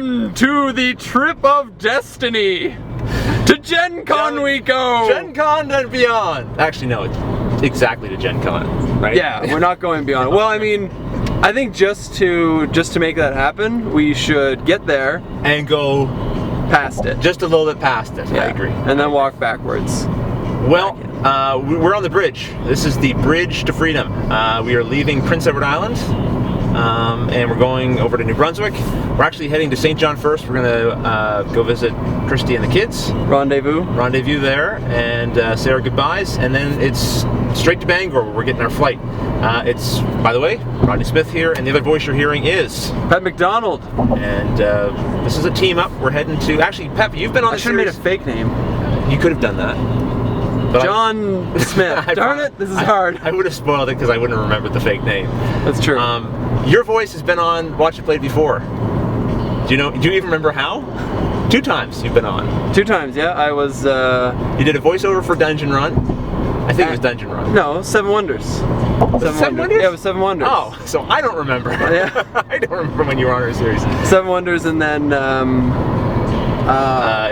On to the trip of destiny. To GenCon we go. GenCon and beyond. Actually, no, it's exactly to GenCon, right? Yeah, we're not going beyond. Well, I mean, I think just to make that happen, we should get there and go past it. Just a little bit past it. Yeah. I agree. And then walk backwards. Well, we're on the bridge. This is the Bridge to Freedom. We are leaving Prince Edward Island, and we're going over to New Brunswick. We're actually heading to St. John first. We're gonna go visit Christy and the kids. Rendezvous there, and say our goodbyes, and then it's straight to Bangor where we're getting our flight. It's, by the way, Rodney Smith here, and the other voice you're hearing is Pep McDonald. And this is a team up. We're heading to, actually, Pep, you've been on the series. I should have made a fake name. You could have done that. But John Smith. Darn it, this is hard. I would have spoiled it because I wouldn't have remembered the fake name. That's true. Your voice has been on Watch It Played before. Do you even remember how? 2 times you've been on. 2 times, yeah. I was. You did a voiceover for Dungeon Run. I think it was Dungeon Run. No, 7 Wonders. Seven Wonders? Yeah, it was 7 Wonders. Oh, so I don't remember. Yeah. I don't remember when you were on our series. 7 Wonders, and then.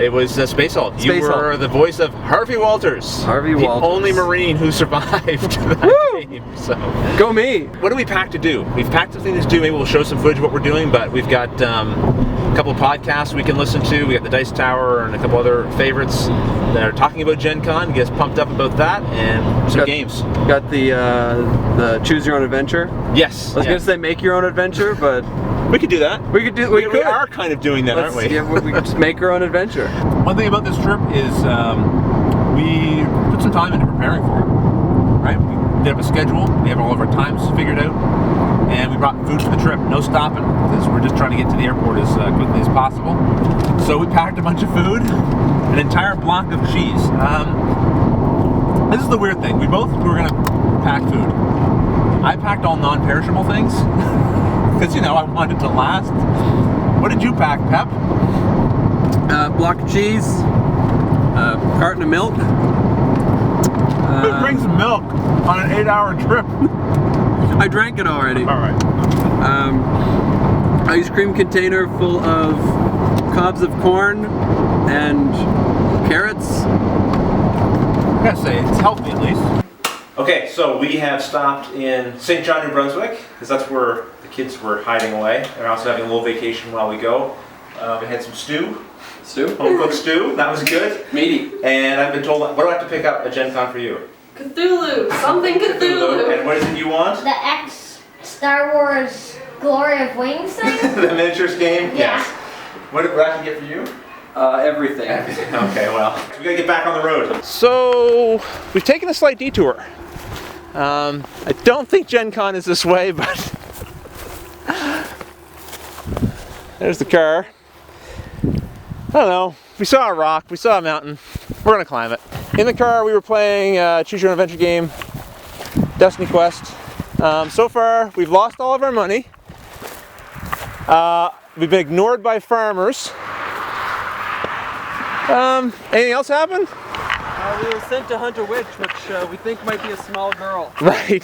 It was Space Hulk. You were the voice of Harvey Walters. The only Marine who survived that game. So go me. What do we pack to do? We've packed some things to do. Maybe we'll show some footage of what we're doing, but we've got a couple of podcasts we can listen to. We got the Dice Tower and a couple other favorites that are talking about Gen Con. Get us pumped up about that, and some games. Got the Choose Your Own Adventure. Yes. I was gonna say Make Your Own Adventure, but we could do that. We are kind of doing that, aren't we? Yeah, we could just make our own adventure. One thing about this trip is we put some time into preparing for it. Right? We did up a schedule. We have all of our times figured out, and we brought food for the trip. No stopping, because we're just trying to get to the airport as quickly as possible. So we packed a bunch of food, an entire block of cheese. This is the weird thing. We were going to pack food. I packed all non-perishable things. Because, I wanted it to last. What did you pack, Pep? Block of cheese, carton of milk. Who brings milk on an 8-hour trip? I drank it already. All right. Ice cream container full of cobs of corn and carrots. I gotta say, it's healthy at least. Okay, so we have stopped in St. John, New Brunswick, because that's where the kids were hiding away. They're also having a little vacation while we go. We had some stew. Home cooked stew. That was good. Meaty. And I've been told, what do I have to pick up at Gen Con for you? Cthulhu. Something Cthulhu. And what is it you want? The X Star Wars Glory of Wings thing? The miniatures game? Yeah. Yes. What did I get for you? Everything. Okay, well, we gotta get back on the road. So, we've taken a slight detour. I don't think Gen Con is this way, but there's the car. I don't know. We saw a rock, we saw a mountain. We're gonna climb it. In the car, we were playing Choose Your Own Adventure game, Destiny Quest. So far, we've lost all of our money. We've been ignored by farmers. Anything else happen? We were sent to hunt a witch, which we think might be a small girl. Right.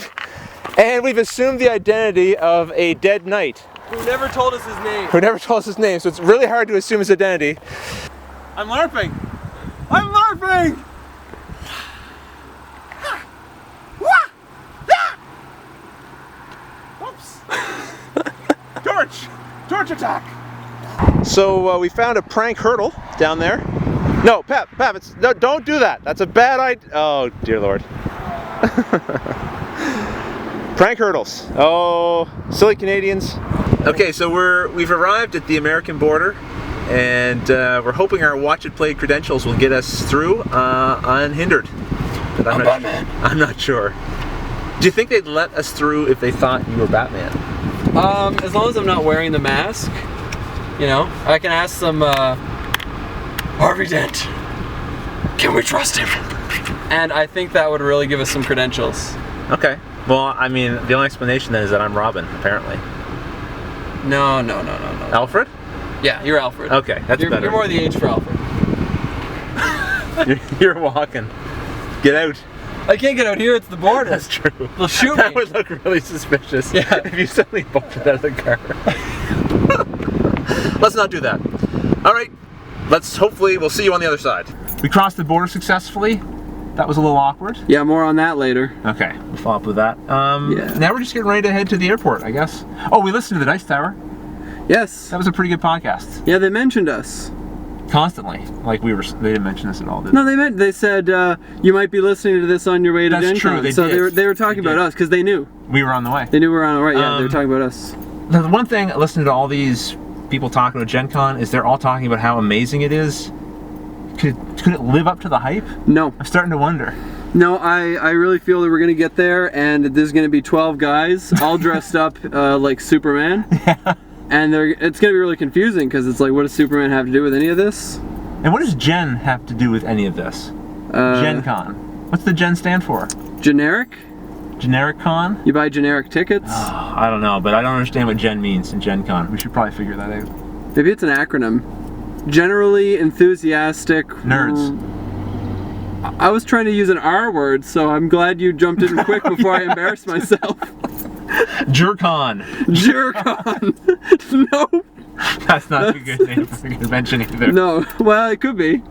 And we've assumed the identity of a dead knight. Who never told us his name. So it's really hard to assume his identity. I'm LARPing. I'm LARPing! Whoops! Torch attack! So we found a prank hurdle down there. No, Pep, no, don't do that. That's a bad idea. Oh, dear Lord. Prank hurdles. Oh, silly Canadians. Okay, so we've arrived at the American border, and we're hoping our Watch It Played credentials will get us through unhindered. But I'm not sure. Do you think they'd let us through if they thought you were Batman? As long as I'm not wearing the mask, I can ask them, Harvey Dent, can we trust him? And I think that would really give us some credentials. Okay. Well, I mean, the only explanation then is that I'm Robin, apparently. No. Alfred? Yeah, you're Alfred. Okay, that's better. You're more the age for Alfred. you're walking. Get out. I can't get out here, it's the border. That's true. They'll shoot me. That would look really suspicious. Yeah. If you suddenly bolted out of the car. let's not do that. All right, we'll see you on the other side. We crossed the border successfully. That was a little awkward. Yeah, more on that later. Okay, we'll follow up with that. Yeah. Now we're just getting ready to head to the airport, I guess. Oh, we listened to the Dice Tower. Yes. That was a pretty good podcast. Yeah, they mentioned us. Constantly. Like they didn't mention us at all, did they? No, they said you might be listening to this on your way to That's GenCon. true, they so did. they were talking about us because they knew. We were on the way. They knew we were on the right. Yeah, they were talking about us. The one thing, listening to all these people talking about GenCon, is they're all talking about how amazing it is. Could it live up to the hype? No. I'm starting to wonder. No, I really feel that we're gonna get there and there's gonna be 12 guys all dressed up like Superman. Yeah. And it's gonna be really confusing because it's like, what does Superman have to do with any of this? And what does Gen have to do with any of this? GenCon. What's the Gen stand for? Generic? Generic con? You buy generic tickets? I don't know, but I don't understand what Gen means in GenCon. We should probably figure that out. Maybe it's an acronym. Generally enthusiastic Nerds. I was trying to use an R word, so I'm glad you jumped in quick before I embarrassed myself. Jercon. Jercon. No. That's not a good name for a convention either. No. Well, it could be.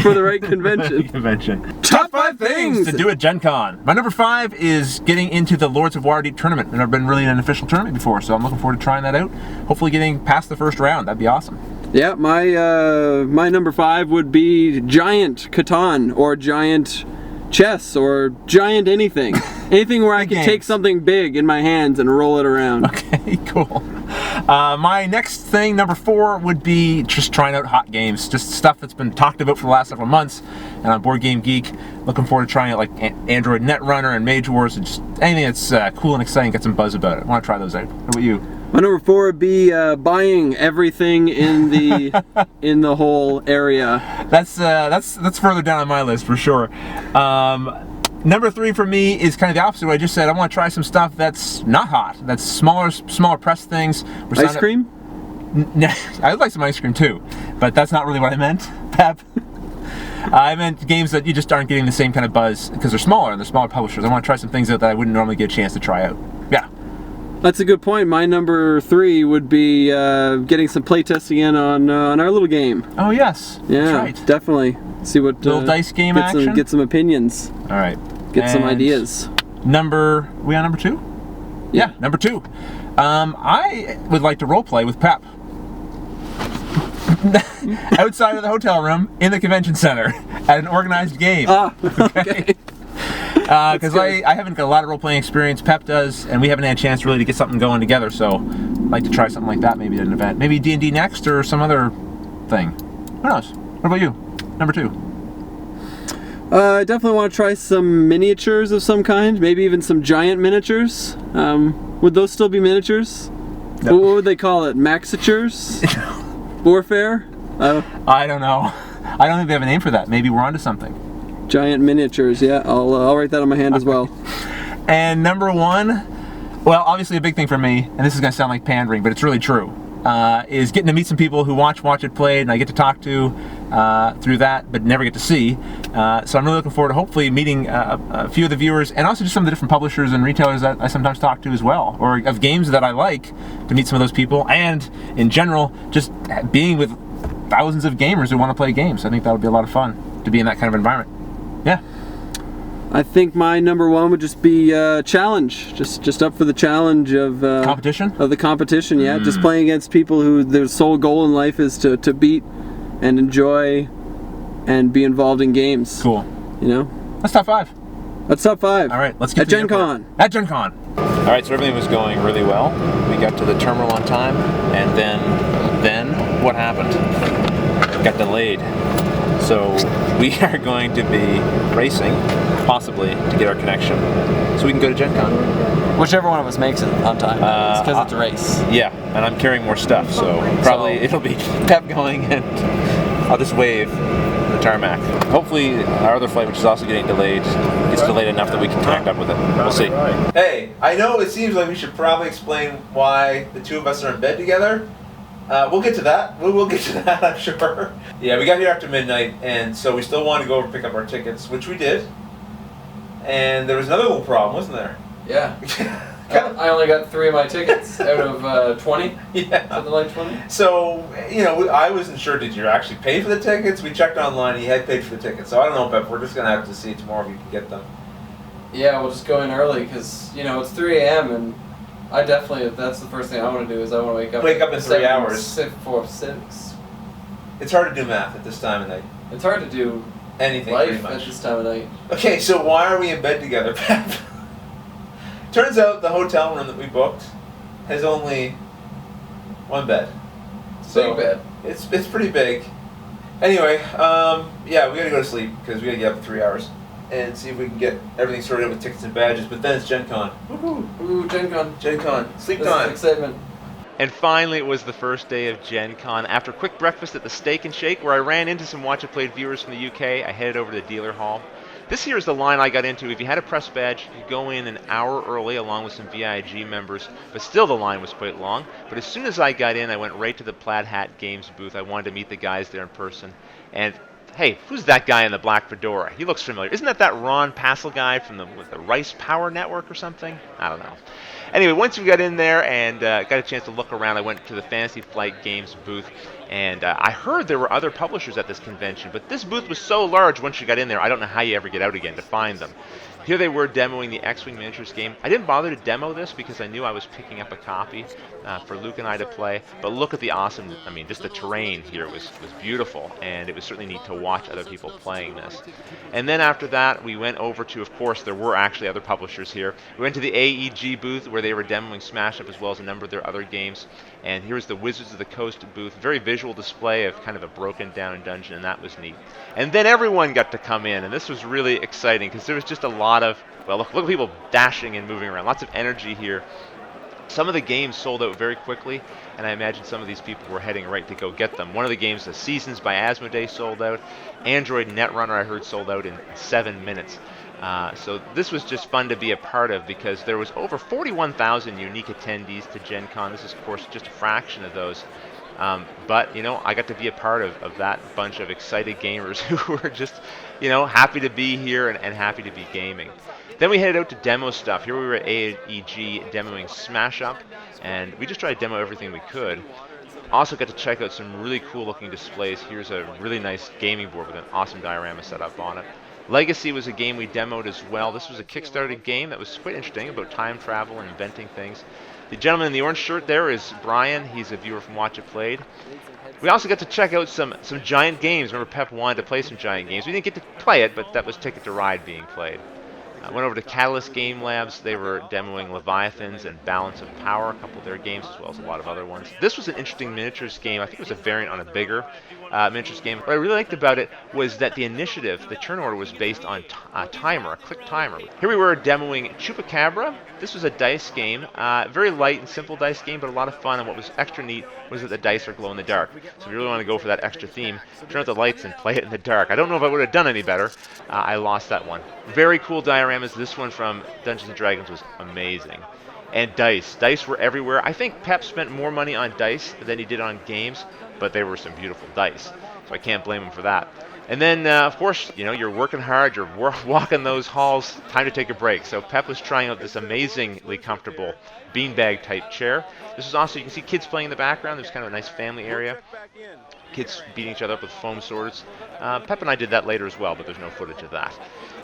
For the right convention. Top 5 things to do at Gen Con. My number 5 is getting into the Lords of Waterdeep tournament. I've never been really in an official tournament before, so I'm looking forward to trying that out. Hopefully getting past the first round. That'd be awesome. Yeah, my number 5 would be giant Catan or giant chess or giant anything. Anything where I can take something big in my hands and roll it around. Okay, cool. My next thing, number 4, would be just trying out hot games. Just stuff that's been talked about for the last several months. And on Board Game Geek, looking forward to trying out like Android Netrunner and Mage Wars and just anything that's cool and exciting, get some buzz about it. I want to try those out. What about you? My number 4 would be buying everything in the in the whole area. That's further down on my list for sure. Number 3 for me is kind of the opposite of what I just said. I want to try some stuff that's not hot. That's smaller press things. Ice cream? I would like some ice cream too, but that's not really what I meant, Pep. I meant games that you just aren't getting the same kind of buzz because they're smaller and they're smaller publishers. I want to try some things out that I wouldn't normally get a chance to try out. Yeah. That's a good point. My number 3 would be getting some playtesting in on our little game. Oh yes, yeah, that's right. Definitely. See what little dice game action. Get some opinions. All right. Get some ideas. We on number 2? Yeah, number 2. I would like to role play with Pep. Outside of the hotel room in the convention center at an organized game. Ah, okay. Because I haven't got a lot of role-playing experience. Pep does, and we haven't had a chance really to get something going together. So I'd like to try something like that, maybe at an event, maybe D&D next or some other thing. Who knows? What about you? Number 2. I definitely want to try some miniatures of some kind, maybe even some giant miniatures. Would those still be miniatures? No. What would they call it? Maxitures? Warfare? I don't know. I don't think they have a name for that. Maybe we're onto something. Giant miniatures, yeah. I'll write that on my hand as well. And number 1, well, obviously a big thing for me, and this is going to sound like pandering, but it's really true, is getting to meet some people who watch it played, and I get to talk to through that, but never get to see. So I'm really looking forward to hopefully meeting a few of the viewers, and also just some of the different publishers and retailers that I sometimes talk to as well, or of games that I like, to meet some of those people, and in general, just being with thousands of gamers who want to play games. I think that would be a lot of fun to be in that kind of environment. Yeah. I think my number 1 would just be challenge. Just up for the challenge of competition. Of the competition, yeah. Just playing against people who their sole goal in life is to beat and enjoy and be involved in games. Cool. You know. That's top 5. That's top 5. All right, let's get at Gen Con. At Gen Con. All right, so everything was going really well. We got to the terminal on time, and then what happened? Got delayed. So we are going to be racing, possibly, to get our connection, so we can go to Gen Con. Whichever one of us makes it on time. It's because it's a race. Yeah, and I'm carrying more stuff, so probably it'll be Pep going, and I'll just wave the tarmac. Hopefully our other flight, which is also getting delayed, gets delayed enough that we can connect up with it. We'll see. Hey, I know it seems like we should probably explain why the two of us are in bed together. We'll get to that. We'll get to that, I'm sure. Yeah, we got here after midnight, and so we still wanted to go over and pick up our tickets, which we did. And there was another little problem, wasn't there? Yeah. I only got 3 of my tickets out of 20. Yeah. Something like 20. So, I wasn't sure, did you actually pay for the tickets? We checked online, he had paid for the tickets. So I don't know, Pep, we're just going to have to see tomorrow if you can get them. Yeah, we'll just go in early because, it's 3 a.m. and that's the first thing I want to do is I want to wake up. Wake up in 3 hours. 6. It's hard to do math at this time of night. It's hard to do anything pretty life much at this time of night. Okay, so why are we in bed together, Pep? Turns out the hotel room that we booked has only 1 bed. Big bed. It's pretty big. Anyway, yeah, we gotta go to sleep because we gotta get up in 3 hours and see if we can get everything sorted out with tickets and badges. But then it's GenCon. Woohoo! Ooh, GenCon. GenCon. Sleep This time. is excitement. And finally, it was the first day of GenCon. After a quick breakfast at the Steak and Shake, where I ran into some Watch It Played viewers from the UK, I headed over to the dealer hall. This here is the line I got into. If you had a press badge, you could go in an hour early along with some VIG members, but still the line was quite long. But as soon as I got in, I went right to the Plaid Hat Games booth. I wanted to meet the guys there in person. And hey, who's that guy in the black fedora? He looks familiar. Isn't that Ron Passel guy from the Rice Power Network or something? I don't know. Anyway, once we got in there and got a chance to look around, I went to the Fantasy Flight Games booth, and I heard there were other publishers at this convention, but this booth was so large once you got in there, I don't know how you ever get out again to find them. Here they were demoing the X-Wing Miniatures game. I didn't bother to demo this because I knew I was picking up a copy for Luke and I to play, but look at the awesome, just the terrain here was beautiful, and it was certainly neat to watch other people playing this. And then after that, we went over to, of course, there were actually other publishers here. We went to the AEG booth where they were demoing Smash Up as well as a number of their other games. And here's the Wizards of the Coast booth, very visual display of kind of a broken down dungeon, and that was neat. And then everyone got to come in, and this was really exciting because there was just a lot of, well, look at people dashing and moving around, lots of energy here. Some of the games sold out very quickly, and I imagine some of these people were heading right to go get them. One of the games, The Seasons by Asmodee, sold out. Android Netrunner, I heard, sold out in 7 minutes. So this was just fun to be a part of because there was over 41,000 unique attendees to Gen Con. This is, of course, just a fraction of those. But, I got to be a part of that bunch of excited gamers who were just, happy to be here and happy to be gaming. Then we headed out to demo stuff. Here we were at AEG demoing Smash Up, and we just tried to demo everything we could. Also got to check out some really cool looking displays. Here's a really nice gaming board with an awesome diorama set up on it. Legacy was a game we demoed as well. This was a Kickstarter game that was quite interesting about time travel and inventing things. The gentleman in the orange shirt there is Brian. He's a viewer from Watch It Played. We also got to check out some giant games. Remember, Pep wanted to play some giant games. We didn't get to play it, but that was Ticket to Ride being played. I went over to Catalyst Game Labs. They were demoing Leviathans and Balance of Power, a couple of their games, as well as a lot of other ones. This was an interesting miniatures game. I think it was a variant on a bigger miniatures game. What I really liked about it was that the initiative, the turn order, was based on a timer, a click timer. Here we were demoing Chupacabra. This was a dice game, very light and simple dice game, but a lot of fun. And what was extra neat was that the dice are glow in the dark. So if you really want to go for that extra theme, turn out the lights and play it in the dark. I don't know if I would have done any better. I lost that one. Very cool dioramas. This one from Dungeons & Dragons was amazing. And dice. Dice were everywhere. I think Pep spent more money on dice than he did on games, but they were some beautiful dice. So I can't blame him for that. And then, of course, you're working hard, you're walking those halls, time to take a break. So Pep was trying out this amazingly comfortable beanbag type chair. This is also, you can see kids playing in the background. There's kind of a nice family area. Kids beating each other up with foam swords. Pep and I did that later as well, but there's no footage of that.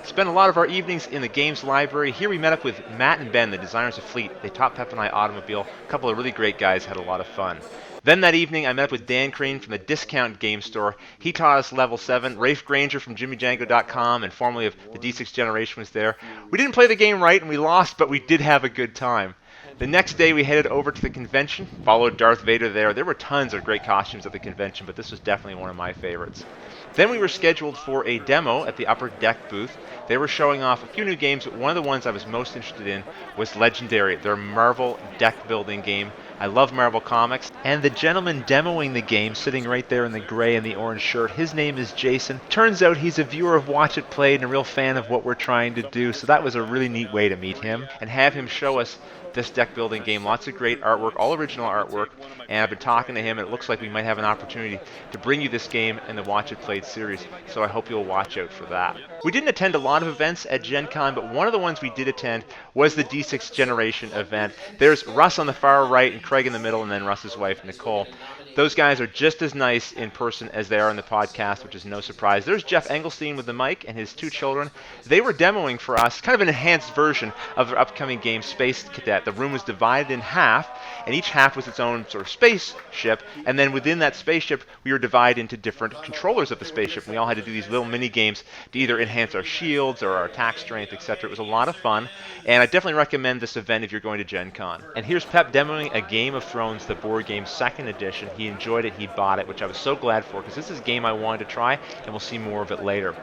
Spent a lot of our evenings in the games library. Here we met up with Matt and Ben, the designers of Fleet. They taught Pep and I automobile. A couple of really great guys, had a lot of fun. Then that evening, I met up with Dan Crane from the Discount Game Store. He taught us Level 7. Rafe Granger from JimmyDjango.com and formerly of the D6 Generation was there. We didn't play the game right and we lost, but we did have a good time. The next day, we headed over to the convention, followed Darth Vader there. There were tons of great costumes at the convention, but this was definitely one of my favorites. Then we were scheduled for a demo at the Upper Deck booth. They were showing off a few new games, but one of the ones I was most interested in was Legendary, their Marvel deck building game. I love Marvel Comics. And the gentleman demoing the game, sitting right there in the gray and the orange shirt, his name is Jason. Turns out he's a viewer of Watch It Played and a real fan of what we're trying to do, so that was a really neat way to meet him and have him show us this deck building game. Lots of great artwork, all original artwork, and I've been talking to him, and it looks like we might have an opportunity to bring you this game in the Watch It Played series, so I hope you'll watch out for that. We didn't attend a lot of events at Gen Con, but one of the ones we did attend was the D6 Generation event. There's Russ on the far right and Craig in the middle, and then Russ's wife, Nicole. Those guys are just as nice in person as they are on the podcast, which is no surprise. There's Jeff Engelstein with the mic and his 2 children. They were demoing for us kind of an enhanced version of their upcoming game, Space Cadet. The room was divided in half, and each half was its own sort of spaceship, and then within that spaceship, we were divided into different controllers of the spaceship. And we all had to do these little mini games to either enhance our shields or our attack strength, etc. It was a lot of fun, and I definitely recommend this event if you're going to Gen Con. And here's Pep demoing a Game of Thrones, the board game 2nd edition. He enjoyed it, he bought it, which I was so glad for, because this is a game I wanted to try, and we'll see more of it later.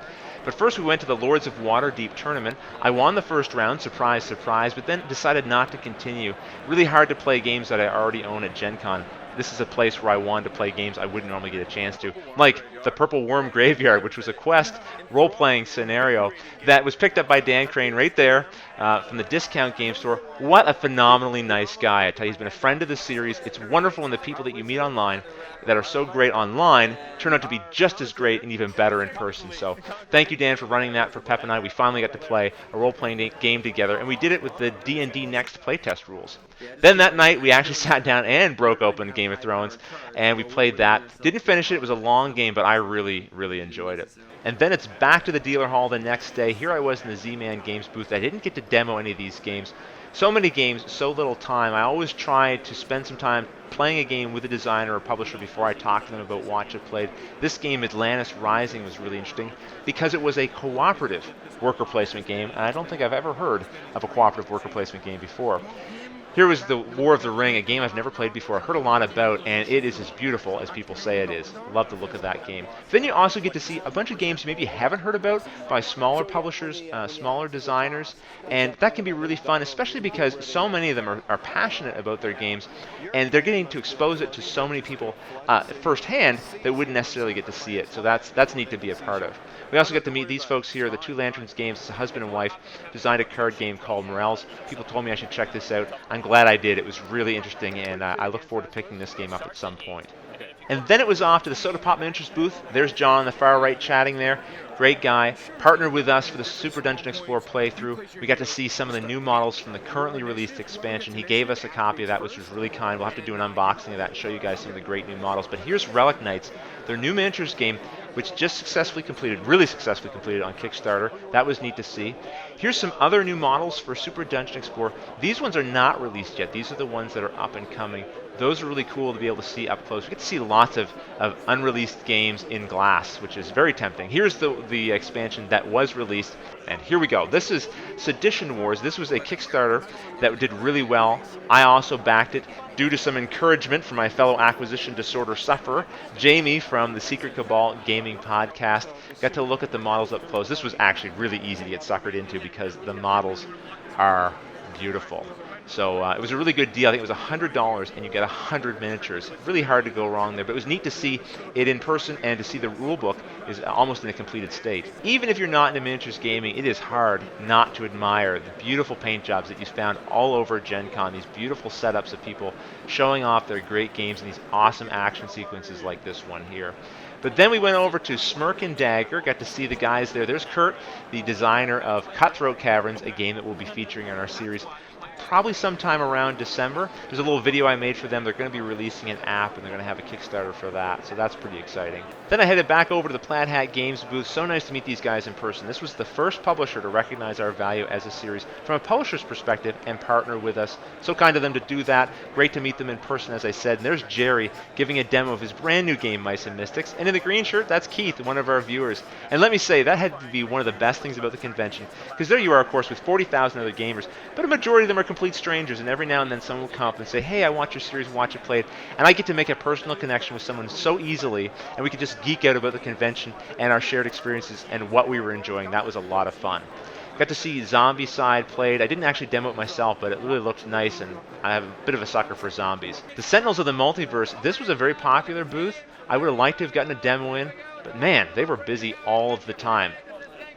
But first we went to the Lords of Waterdeep tournament. I won the first round, surprise, surprise, but then decided not to continue. Really hard to play games that I already own at Gen Con. This is a place where I wanted to play games I wouldn't normally get a chance to, like the Purple Worm Graveyard, which was a Quest role-playing scenario that was picked up by Dan Crane right there from the Discount Game Store. What a phenomenally nice guy. I tell you, he's been a friend of the series. It's wonderful when the people that you meet online that are so great online turn out to be just as great and even better in person. So thank you, Dan, for running that for Pep and I. We finally got to play a role-playing game together, and we did it with the D&D Next playtest rules. Then that night, we actually sat down and broke open Game of Thrones, and we played that. Didn't finish it. It was a long game, but I really, really enjoyed it. And then it's back to the dealer hall the next day. Here I was in the Z-Man Games booth. I didn't get to demo any of these games. So many games, so little time. I always try to spend some time playing a game with a designer or publisher before I talk to them about what I've played. This game, Atlantis Rising, was really interesting because it was a cooperative worker placement game, and I don't think I've ever heard of a cooperative worker placement game before. Here was the War of the Ring, a game I've never played before, heard a lot about, and it is as beautiful as people say it is. Love the look of that game. Then you also get to see a bunch of games you maybe haven't heard about by smaller publishers, smaller designers, and that can be really fun, especially because so many of them are passionate about their games, and they're getting to expose it to so many people firsthand that wouldn't necessarily get to see it, so that's neat to be a part of. We also get to meet these folks here, the Two Lanterns Games. It's a husband and wife, designed a card game called Morels. People told me I should check this out. I'm glad I did. It was really interesting, and I look forward to picking this game up at some point. And then it was off to the Soda Pop Miniatures booth. There's John on the far right chatting there. Great guy. Partnered with us for the Super Dungeon Explorer playthrough. We got to see some of the new models from the currently released expansion. He gave us a copy of that, which was really kind. We'll have to do an unboxing of that and show you guys some of the great new models. But here's Relic Knights, their new miniatures game, which just successfully completed, really successfully completed on Kickstarter. That was neat to see. Here's some other new models for Super Dungeon Explorer. These ones are not released yet. These are the ones that are up and coming. Those are really cool to be able to see up close. We get to see lots of unreleased games in glass, which is very tempting. Here's the expansion that was released, and here we go. This is Sedition Wars. This was a Kickstarter that did really well. I also backed it due to some encouragement from my fellow acquisition disorder sufferer, Jamie from the Secret Cabal Gaming Podcast. Got to look at the models up close. This was actually really easy to get suckered into because the models are beautiful. So it was a really good deal. I think it was $100 and you get 100 miniatures. Really hard to go wrong there, but it was neat to see it in person and to see the rule book is almost in a completed state. Even if you're not into miniatures gaming, it is hard not to admire the beautiful paint jobs that you found all over Gen Con, these beautiful setups of people showing off their great games and these awesome action sequences like this one here. But then we went over to Smirk and Dagger, got to see the guys there. There's Kurt, the designer of Cutthroat Caverns, a game that we'll be featuring in our series probably sometime around December. There's a little video I made for them. They're going to be releasing an app, and they're going to have a Kickstarter for that, so that's pretty exciting. Then I headed back over to the Plaid Hat Games booth. So nice to meet these guys in person. This was the first publisher to recognize our value as a series from a publisher's perspective and partner with us. So kind of them to do that. Great to meet them in person, as I said. And there's Jerry giving a demo of his brand new game, Mice and Mystics. And in the green shirt, that's Keith, one of our viewers. And let me say, that had to be one of the best things about the convention, because there you are, of course, with 40,000 other gamers, but a majority of them are complete strangers, and every now and then someone will come up and say, hey, I watch your series, watch it played, and I get to make a personal connection with someone so easily, and we could just geek out about the convention and our shared experiences and what we were enjoying. That was a lot of fun. Got to see Zombie Side played. I didn't actually demo it myself, but it really looked nice, and I have a bit of a sucker for zombies. The Sentinels of the Multiverse, this was a very popular booth. I would have liked to have gotten a demo in, but man, they were busy all of the time.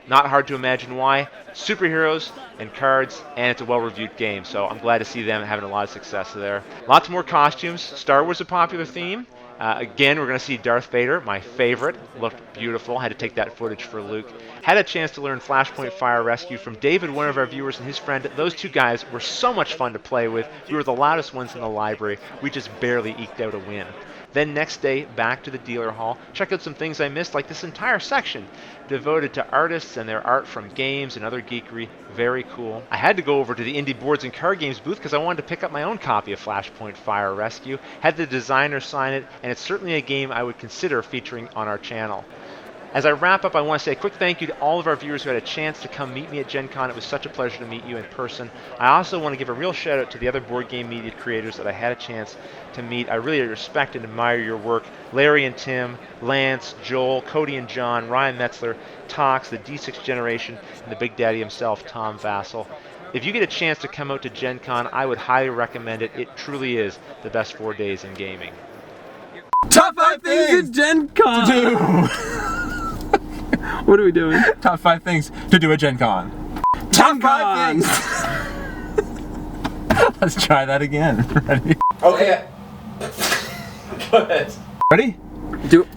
Not hard to imagine why. Superheroes and cards, and it's a well-reviewed game, so I'm glad to see them having a lot of success there. Lots more costumes. Star Wars a popular theme. Again, we're going to see Darth Vader, my favorite. Looked beautiful. Had to take that footage for Luke. Had a chance to learn Flashpoint Fire Rescue from David, one of our viewers, and his friend. Those two guys were so much fun to play with. We were the loudest ones in the library. We just barely eked out a win. Then next day, back to the dealer hall. Check out some things I missed, like this entire section devoted to artists and their art from games and other geekery. Very cool. I had to go over to the Indie Boards and Card Games booth because I wanted to pick up my own copy of Flashpoint Fire Rescue. Had the designer sign it, and it's certainly a game I would consider featuring on our channel. As I wrap up, I want to say a quick thank you to all of our viewers who had a chance to come meet me at Gen Con. It was such a pleasure to meet you in person. I also want to give a real shout out to the other board game media creators that I had a chance to meet. I really respect and admire your work. Larry and Tim, Lance, Joel, Cody and John, Ryan Metzler, Tox, the D6 Generation, and the Big Daddy himself, Tom Vassell. If you get a chance to come out to Gen Con, I would highly recommend it. It truly is the best 4 days in gaming. Top 5 things at Gen Con! Do. What are we doing? Top 5 things to do at Gen Con. Top 5 things! Let's try that again. Ready? Okay. Go ahead. Ready? Do